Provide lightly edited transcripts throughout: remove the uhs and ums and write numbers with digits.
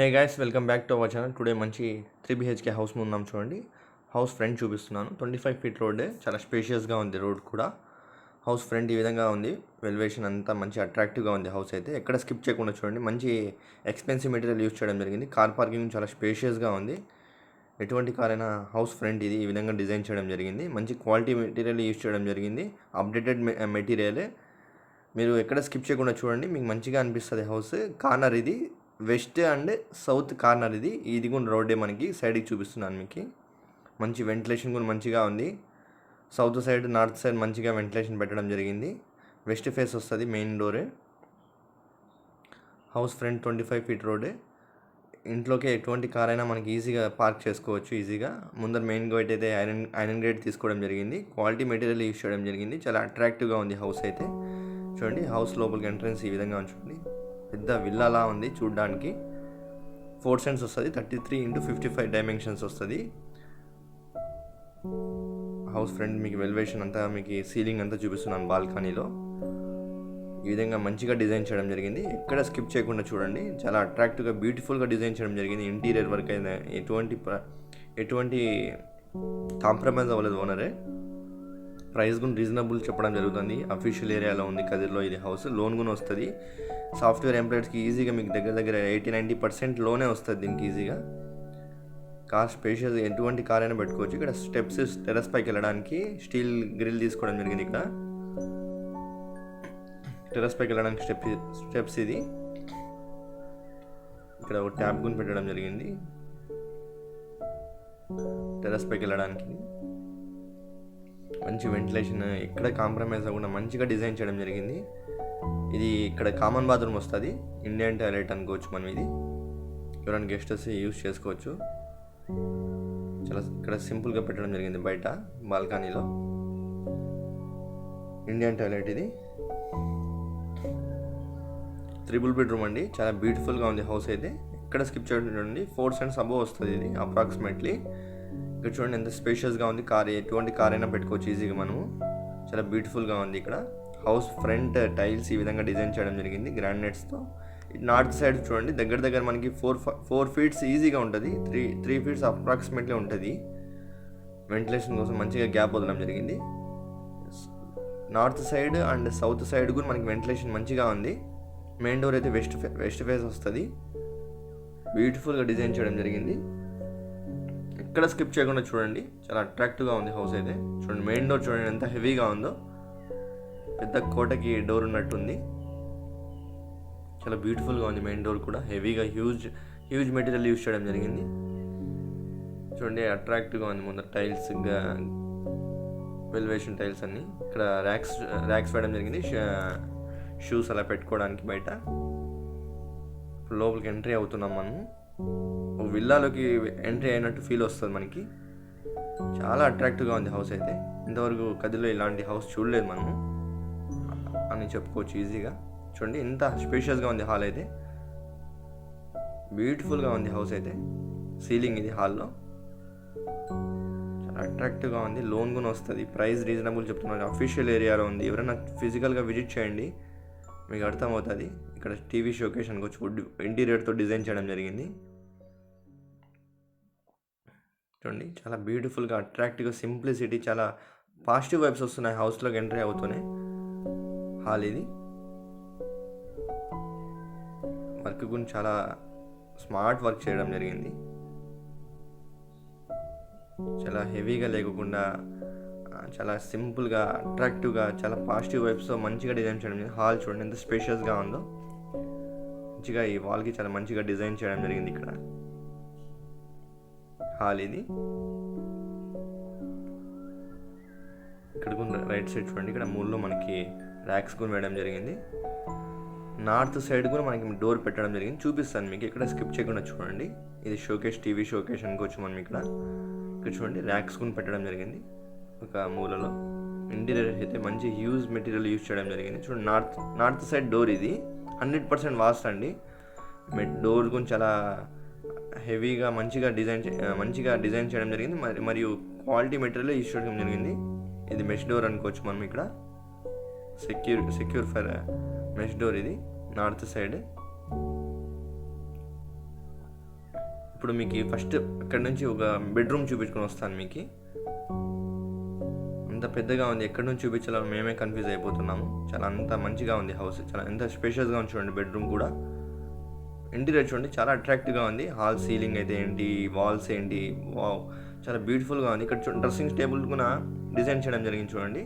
Hey guys, welcome back to our channel. Today మంచి 3 BHK house ముందాం చూడండి. House front చూపిస్తున్నాను. 25 feet రోడ్డే, చాలా స్పేషియస్గా ఉంది. రోడ్ కూడా హౌస్ ఫ్రంట్ ఈ విధంగా ఉంది. వెల్వేషన్ అంతా మంచి అట్రాక్టివ్గా ఉంది. హౌస్ అయితే ఎక్కడ స్కిప్ చేయకుండా చూడండి. మంచి ఎక్స్పెన్సివ్ మెటీరియల్ యూస్ చేయడం జరిగింది. కార్ పార్కింగ్ చాలా స్పేషియస్గా ఉంది. ఎటువంటి కార్ అయినా హౌస్ ఫ్రంట్ ఇది ఈ విధంగా డిజైన్ చేయడం జరిగింది. మంచి క్వాలిటీ మెటీరియల్ యూస్ చేయడం జరిగింది. అప్డేటెడ్ మెటీరియలే. మీరు ఎక్కడ స్కిప్ చేయకుండా చూడండి, మీకు మంచిగా అనిపిస్తుంది. హౌస్ కార్నర్ ఇది, వెస్ట్ అండ్ సౌత్ కార్నర్ ఇది కూడా రోడ్డే మనకి సైడ్కి చూపిస్తున్నాను. మీకు మంచి వెంటిలేషన్ కూడా మంచిగా ఉంది. సౌత్ సైడ్, నార్త్ సైడ్ మంచిగా వెంటిలేషన్ పెట్టడం జరిగింది. వెస్ట్ ఫేస్ వస్తుంది మెయిన్ డోరే. హౌస్ ఫ్రంట్ 25 ఫీట్ రోడ్డే. ఇంట్లోకి ఎటువంటి కార్ అయినా మనకి ఈజీగా పార్క్ చేసుకోవచ్చు. ఈజీగా ముందర మెయిన్ గేట్ అయితే ఐరన్ గేట్ తీసుకోవడం జరిగింది. క్వాలిటీ మెటీరియల్ యూస్ చేయడం జరిగింది. చాలా అట్రాక్టివ్గా ఉంది హౌస్ అయితే. చూడండి, హౌస్ లోపలికి ఎంట్రన్స్ ఈ విధంగా చూడండి. పెద్ద విల్లాలా ఉంది చూడడానికి. 4 సెంట్స్ వస్తుంది. 33x55 డైమెన్షన్స్ వస్తుంది. హౌస్ ఫ్రంట్ మీకు వెల్వేషన్ అంతా, మీకు సీలింగ్ అంతా చూపిస్తున్నాను. బాల్కనీలో ఈ విధంగా మంచిగా డిజైన్ చేయడం జరిగింది. ఎక్కడ స్కిప్ చేయకుండా చూడండి. చాలా అట్రాక్టివ్గా, బ్యూటిఫుల్గా డిజైన్ చేయడం జరిగింది. ఇంటీరియర్ వర్క్ అయితే ఎటువంటి కాంప్రమైజ్ అవ్వలేదు ఓనరే. ప్రైస్ కూడా రీజనబుల్ చెప్పడం జరుగుతుంది. అఫీషియల్ ఏరియాలో ఉంది కదిర్లో ఇది హౌస్. లోన్ కూడా వస్తుంది. సాఫ్ట్వేర్ ఎంప్లాయీస్కి ఈజీగా మీకు దగ్గర 80-90% లోనే వస్తుంది దీనికి ఈజీగా. కార్ స్పేషియస్, ఎటువంటి కార్ అయినా పెట్టుకోవచ్చు. ఇక్కడ స్టెప్స్, టెర్రస్ పైకి వెళ్ళడానికి స్టీల్ గ్రిల్ తీసుకోవడం జరిగింది. ఇక్కడ టెర్రస్ పైకి వెళ్ళడానికి స్టెప్స్ ఇది. ఇక్కడ ఒక ట్యాప్ కూడా పెట్టడం జరిగింది టెర్రస్ పైకి వెళ్ళడానికి. మంచి వెంటిలేషన్, ఎక్కడ కాంప్రమైజ్ అవ్వకుండా మంచిగా డిజైన్ చేయడం జరిగింది. ఇది ఇక్కడ కామన్ బాత్రూమ్ వస్తుంది. ఇండియన్ టాయిలెట్ అనుకోవచ్చు మనం. ఇది ఎవరైనా గెస్ట్ వస్తే యూజ్ చేసుకోవచ్చు. చాలా ఇక్కడ సింపుల్గా పెట్టడం జరిగింది. బయట బాల్కనీలో ఇండియన్ టాయిలెట్ ఇది. 3 బెడ్రూమ్ అండి. చాలా బ్యూటిఫుల్గా ఉంది హౌస్ అయితే. ఎక్కడ స్కిప్ చేయడం చూడండి. 4 సెంట్స్ అబోవ్ వస్తుంది ఇది అప్రాక్సిమేట్లీ. ఇక్కడ చూడండి ఎంత స్పేషియస్గా ఉంది. ఎటువంటి కార్ అయినా పెట్టుకోవచ్చు ఈజీగా మనము. చాలా బ్యూటిఫుల్గా ఉంది. ఇక్కడ హౌస్ ఫ్రంట్ టైల్స్ ఈ విధంగా డిజైన్ చేయడం జరిగింది గ్రానైట్స్తో. నార్త్ సైడ్ చూడండి, దగ్గర మనకి 4 ఫీట్స్ ఈజీగా ఉంటుంది. 3 ఫీట్స్ అప్రాక్సిమేట్లీ ఉంటుంది. వెంటిలేషన్ కోసం మంచిగా గ్యాప్ వదలడం జరిగింది. North side and south side కూడా మనకి వెంటిలేషన్ మంచిగా ఉంది. మెయిన్ డోర్ అయితే వెస్ట్ ఫేస్ వస్తుంది. బ్యూటిఫుల్గా డిజైన్ చేయడం జరిగింది. ఎక్కడ స్కిప్ చేయకుండా చూడండి. చాలా అట్రాక్టివ్గా ఉంది హౌస్ అయితే. చూడండి, మెయిన్ డోర్ చూడండి ఎంత హెవీగా ఉందో. పెద్ద కోటకి డోర్ ఉన్నట్టుంది. చాలా బ్యూటిఫుల్గా ఉంది. మెయిన్ డోర్ కూడా హెవీగా హ్యూజ్ మెటీరియల్ యూజ్ చేయడం జరిగింది. చూడండి, అట్రాక్టివ్గా ఉంది. ముందర టైల్స్, వెల్వేషన్ టైల్స్ అన్నీ. ఇక్కడ ర్యాక్స్ వేయడం జరిగింది. షూస్ అలా పెట్టుకోవడానికి బయట. లోపలికి ఎంట్రీ అవుతున్నాం మనం. ఒక విల్లాలోకి ఎంట్రీ అయినట్టు ఫీల్ వస్తుంది మనకి. చాలా అట్రాక్టివ్గా ఉంది హౌస్ అయితే. ఇంతవరకు కదిలో ఇలాంటి హౌస్ చూడలేదు మనము అని చెప్పుకోవచ్చు ఈజీగా. చూడండి ఎంత స్పేషియస్గా ఉంది హాల్ అయితే. బ్యూటిఫుల్గా ఉంది హౌస్ అయితే. సీలింగ్ ఇది హాల్లో. చాలా అట్రాక్టివ్గా ఉంది. లోన్ కూడా వస్తుంది. ప్రైస్ రీజనబుల్ చెప్తున్నారు. అఫీషియల్ ఏరియాలో ఉంది. ఎవరైనా ఫిజికల్గా విజిట్ చేయండి, మీకు అర్థమవుతుంది. ఇక్కడ టీవీ షోకేస్ అనుకోవచ్చు. వుడ్ ఇంటీరియర్తో డిజైన్ చేయడం జరిగింది. చూడండి, చాలా బ్యూటిఫుల్గా, అట్రాక్టివ్గా, సింప్లిసిటీ, చాలా పాజిటివ్ వైబ్స్ వస్తున్నాయి హౌస్లోకి ఎంట్రీ అవుతూనే. హాల్ ఇది. వర్క్ గురించి చాలా స్మార్ట్ వర్క్ చేయడం జరిగింది. చాలా హెవీగా లేకుండా చాలా సింపుల్గా, అట్రాక్టివ్గా, చాలా పాజిటివ్ వైబ్స్తో మంచిగా డిజైన్ చేయడం జరిగింది. హాల్ చూడండి ఎంత స్పేషియస్గా ఉందో. మంచిగా ఈ వాల్కి చాలా మంచిగా డిజైన్ చేయడం జరిగింది. ఇక్కడ హాల్ ఇది. ఇక్కడ కూడా రైట్ సైడ్ చూడండి, ఇక్కడ మూలలో మనకి ర్యాక్స్ కూడా వేయడం జరిగింది. నార్త్ సైడ్ కూడా మనకి డోర్ పెట్టడం జరిగింది. చూపిస్తాను మీకు, ఇక్కడ స్కిప్ చేయకుండా చూడండి. ఇది షోకేస్, టీవీ షోకేస్ అనుకోవచ్చు మనం. ఇక్కడ చూడండి, ర్యాక్స్ కూడా పెట్టడం జరిగింది ఒక మూలలో. ఇంటీరియర్ అయితే మంచి హ్యూజ్ మెటీరియల్ యూజ్ చేయడం జరిగింది. చూడండి, నార్త్ సైడ్ డోర్ ఇది 100% వాస్ట్ అండి. డోర్ గురించి చాలా హెవీగా మంచిగా డిజైన్ చేయడం జరిగింది. మరియు క్వాలిటీ మెటీరియల్ యూజ్ చేయడం జరిగింది. ఇది మెష్ డోర్ అనుకోవచ్చు మనం. ఇక్కడ సెక్యూర్ ఫర్ మెష్ డోర్ ఇది నార్త్ సైడ్. ఇప్పుడు మీకు ఫస్ట్ ఇక్కడ నుంచి ఒక బెడ్రూమ్ చూపించుకొని వస్తాను. మీకు అంత పెద్దగా ఉంది, ఎక్కడి నుంచి చూపించాలో మేమే కన్ఫ్యూజ్ అయిపోతున్నాము. చాలా అంత మంచిగా ఉంది హౌస్, చాలా ఎంత స్పేషియస్గా ఉంది చూడండి. బెడ్రూమ్ కూడా ఇంటీరియర్ చూడండి, చాలా అట్రాక్టివ్గా ఉంది. హాల్ సీలింగ్ అయితే ఏంటి, వాల్స్ ఏంటి, వావ్ చాలా బ్యూటిఫుల్గా ఉంది. ఇక్కడ చూడండి డ్రెస్సింగ్ టేబుల్ కూడా డిజైన్ చేయడం జరిగింది చూడండి.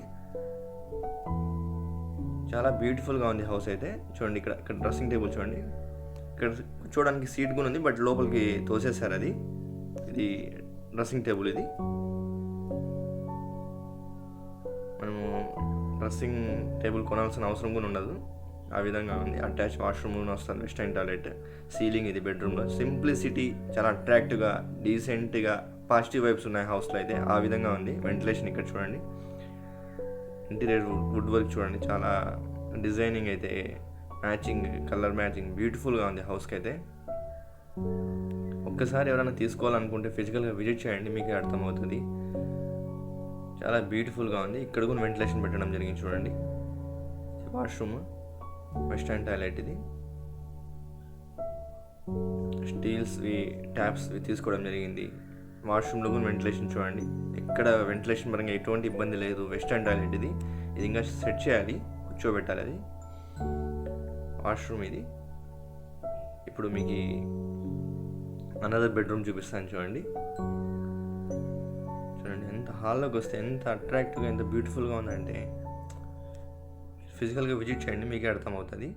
చాలా బ్యూటిఫుల్గా ఉంది హౌస్ అయితే చూడండి. ఇక్కడ డ్రెస్సింగ్ టేబుల్ చూడండి, ఇక్కడ కూర్చోడానికి సీట్ కూడా ఉంది, బట్ లోపలికి తోసేశారు అది. ఇది డ్రెస్సింగ్ టేబుల్. ఇది మనము డ్రెస్సింగ్ టేబుల్ కొనాల్సిన అవసరం కూడా ఉండదు, ఆ విధంగా ఉంది. అటాచ్ వాష్రూమ్ కూడా వస్తుంది, వెస్టర్న్ టాయిలెట్, సీలింగ్ ఇది బెడ్రూమ్లో. సింప్లిసిటీ, చాలా అట్రాక్టివ్గా, డీసెంట్గా, పాజిటివ్ వైబ్స్ ఉన్నాయి హౌస్లో అయితే, ఆ విధంగా ఉంది. వెంటిలేషన్ ఇక్కడ చూడండి, ఇంటీరియర్ వుడ్ వర్క్ చూడండి, చాలా డిజైనింగ్ అయితే మ్యాచింగ్, కలర్ మ్యాచింగ్ బ్యూటిఫుల్గా ఉంది హౌస్కి అయితే. ఒక్కసారి ఎవరైనా తీసుకోవాలనుకుంటే ఫిజికల్గా విజిట్ చేయండి, మీకే అర్థమవుతుంది. చాలా బ్యూటిఫుల్గా ఉంది. ఇక్కడ కూడా వెంటిలేషన్ పెట్టడం జరిగింది చూడండి. వాష్రూమ్, వెస్టర్న్ టాయిలెట్, ఇది స్టీల్స్వి ట్యాప్స్వి తీసుకోవడం జరిగింది. వాష్రూమ్లో కూడా వెంటిలేషన్ చూడండి, ఎక్కడ వెంటిలేషన్ పరంగా ఎటువంటి ఇబ్బంది లేదు. వెస్టర్న్ టాయిలెట్ ఇది ఇంకా సెట్ చేయాలి, కూర్చోబెట్టాలి అది. వాష్రూమ్ ఇది. ఇప్పుడు మీకు అనదర్ బెడ్రూమ్ చూపిస్తాను చూడండి. చూడండి ఎంత హాల్లోకి వస్తే ఎంత అట్రాక్టివ్గా, ఎంత బ్యూటిఫుల్గా ఉందంటే ఫిజికల్గా విజిట్ చేయండి, మీకే అర్థమవుతుంది.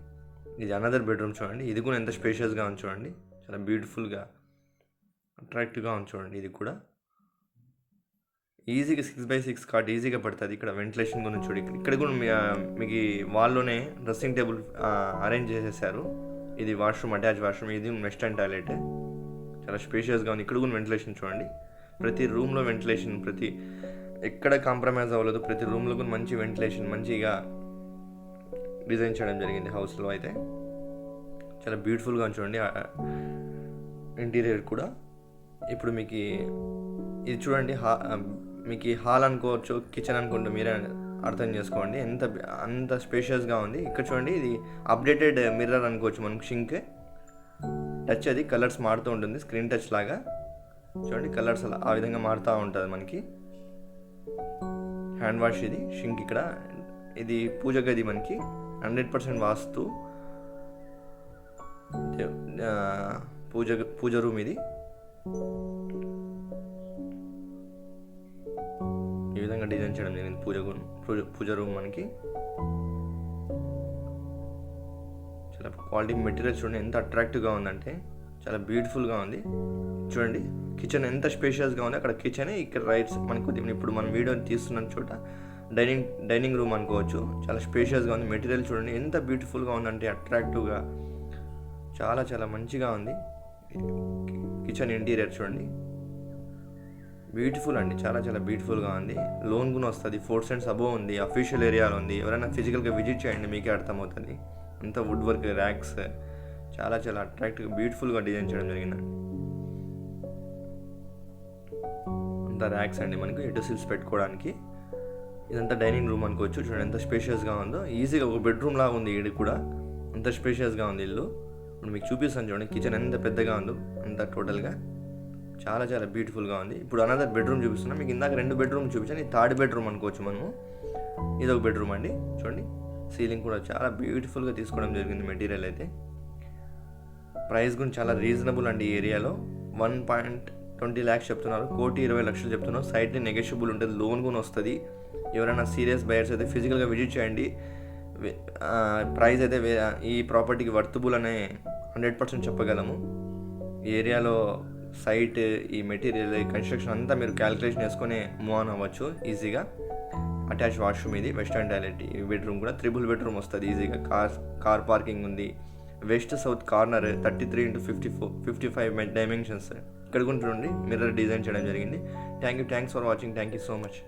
ఇది అనదర్ బెడ్రూమ్ చూడండి, ఇది కూడా ఎంత స్పేషియస్గా ఉంది చూడండి, చాలా బ్యూటిఫుల్గా అట్రాక్టివ్గా ఉంది చూడండి. ఇది కూడా ఈజీగా 6x6 కాట్ ఈజీగా పడుతుంది. ఇక్కడ వెంటిలేషన్ గురించి చూడండి, ఇక్కడ కూడా మీకు వాల్లోనే డ్రెస్సింగ్ టేబుల్ అరేంజ్ చేసేసారు. ఇది వాష్రూమ్, అటాచ్ వాష్రూమ్, ఇది వెస్టర్న్ టాయిలెట్, చాలా స్పేషియస్గా ఉంది. ఇక్కడ కూడా వెంటిలేషన్ చూడండి, ప్రతి రూమ్లో వెంటిలేషన్, ఎక్కడ కాంప్రమైజ్ అవ్వలేదు. ప్రతి రూమ్లో కూడా మంచి వెంటిలేషన్, మంచిగా డిజైన్ చేయడం జరిగింది హౌస్లో అయితే. చాలా బ్యూటిఫుల్గా చూడండి ఇంటీరియర్ కూడా. ఇప్పుడు మీకు ఇది చూడండి, మీకు హాల్ అనుకోవచ్చు, కిచెన్ అనుకుంటూ మీరే అర్థం చేసుకోండి, అంత స్పేషియస్గా ఉంది. ఇక్కడ చూడండి, ఇది అప్డేటెడ్ మిర్రర్ అనుకోవచ్చు మనకు. షింక్ టచ్, అది కలర్స్ మారుతూ ఉంటుంది, స్క్రీన్ టచ్ లాగా చూడండి. కలర్స్ అలా ఆ విధంగా మారుతూ ఉంటుంది మనకి. హ్యాండ్ వాష్, ఇది షింక్. ఇక్కడ ఇది పూజ గది మనకి 100% వాస్తు పూజ రూమ్. ఇది ఈ విధంగా డిజైన్ చేయడం జరిగింది పూజ రూమ్ మనకి. చాలా క్వాలిటీ మెటీరియల్స్ చూడండి, ఎంత అట్రాక్టివ్గా ఉందంటే చాలా బ్యూటిఫుల్గా ఉంది చూడండి. కిచెన్ ఎంత స్పేషియస్గా ఉంది, అక్కడ కిచెన్, ఇక్కడ రైట్స్ మనకు. ఇప్పుడు మనం వీడియో తీస్తున్న చోట డైనింగ్ రూమ్ అనుకోవచ్చు, చాలా స్పేషియస్గా ఉంది. మెటీరియల్ చూడండి ఎంత బ్యూటిఫుల్గా ఉందంటే అట్రాక్టివ్గా, చాలా చాలా మంచిగా ఉంది. కిచెన్ ఇంటీరియర్ చూడండి, బ్యూటిఫుల్ అండి, చాలా చాలా బ్యూటిఫుల్గా ఉంది. లోన్ కూడా వస్తుంది, 4 cents అబోవ్ ఉంది, అఫీషియల్ ఏరియాలో ఉంది. ఎవరైనా ఫిజికల్గా విజిట్ చేయండి, మీకే అర్థమవుతుంది. అంతా వుడ్ వర్క్, ర్యాక్స్, చాలా చాలా అట్రాక్టివ్గా బ్యూటిఫుల్గా డిజైన్ చేయడం జరిగిందండి. అంతా ర్యాక్స్ అండి మనకు, యుటెన్సిల్స్ పెట్టుకోవడానికి. ఇదంతా డైనింగ్ రూమ్ అనుకోవచ్చు, చూడండి ఎంత స్పేషియస్గా ఉందో. ఈజీగా ఒక బెడ్రూమ్ లాగా ఉంది, ఇది కూడా అంత స్పేషియస్గా ఉంది ఇల్లు. ఇప్పుడు మీకు చూపిస్తాను చూడండి, కిచెన్ ఎంత పెద్దగా ఉందో అంత టోటల్గా, చాలా చాలా బ్యూటిఫుల్గా ఉంది. ఇప్పుడు అనదర్ బెడ్రూమ్ చూపిస్తున్నాం మీకు. ఇందాక 2 బెడ్రూమ్ చూపించాను, ఇది 3rd బెడ్రూమ్ అనుకోవచ్చు మనము. ఇది ఒక బెడ్రూమ్ అండి చూడండి. సీలింగ్ కూడా చాలా బ్యూటిఫుల్గా తీసుకోవడం జరిగింది మెటీరియల్ అయితే. ప్రైస్ కూడా చాలా రీజనబుల్ అండి. ఈ ఏరియాలో 1.20 lakhs చెప్తున్నారు, 1,20,00,000 చెప్తున్నారు. సైట్ని నెగోషియబుల్ ఉంటుంది, లోన్ కూడా వస్తుంది. ఎవరైనా సీరియస్ బయర్స్ అయితే ఫిజికల్గా విజిట్ చేయండి. ప్రైస్ అయితే ఈ ప్రాపర్టీకి వర్తబుల్ అనే 100% చెప్పగలము. ఈ ఏరియాలో సైట్, ఈ మెటీరియల్, ఈ కన్స్ట్రక్షన్ అంతా మీరు క్యాలిక్యులేషన్ వేసుకొని మూవ్ ఆన్ అవ్వచ్చు ఈజీగా. అటాచ్ వాష్రూమ్, ఇది వెస్టర్న్ టాయిలెట్. ఈ బెడ్రూమ్ కూడా 3 బెడ్రూమ్ వస్తుంది ఈజీగా. కార్ పార్కింగ్ ఉంది. West south corner, 33x55 dimensions. ఇక్కడ కూడా చూడండి మిర్రర్ డిజైన్ చేయడం జరిగింది. Thanks for watching. Thank you so much.